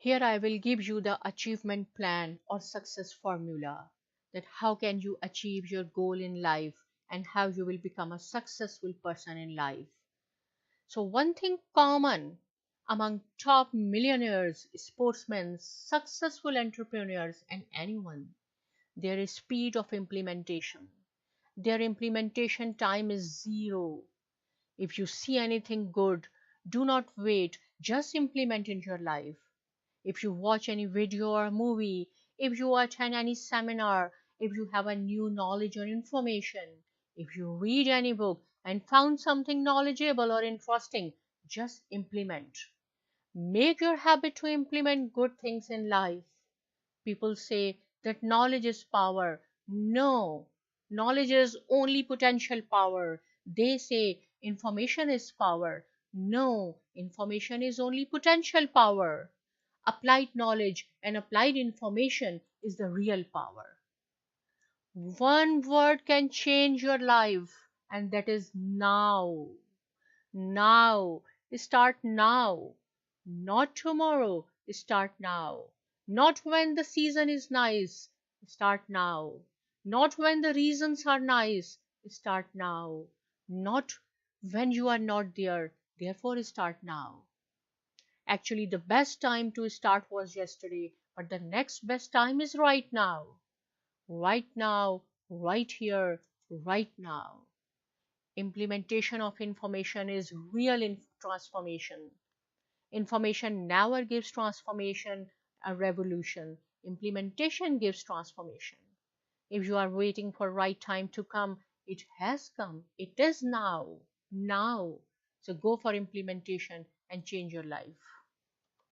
Here I will give you the achievement plan or success formula, that how can you achieve your goal in life and how you will become a successful person in life. So one thing common among top millionaires, sportsmen, successful entrepreneurs and anyone, there is speed of implementation. Their implementation time is zero. If you see anything good, do not wait, just implement in your life. If you watch any video or movie, if you attend any seminar, if you have a new knowledge or information, if you read any book and found something knowledgeable or interesting, just implement. Make your habit to implement good things in life. People say that knowledge is power. No, knowledge is only potential power. They say information is power. No, information is only potential power. Applied knowledge and applied information is the real power. One word can change your life, and that is now. Now. Start now. Not tomorrow. Start now. Not when the season is nice. Start now. Not when the reasons are nice. Start now. Not when you are not there. Therefore, start now. Actually, the best time to start was yesterday, but the next best time is right now. Right now, right here, right now. Implementation of information is real transformation. Information never gives transformation, a revolution. Implementation gives transformation. If you are waiting for right time to come, it has come. It is now. Now. So go for implementation and change your life.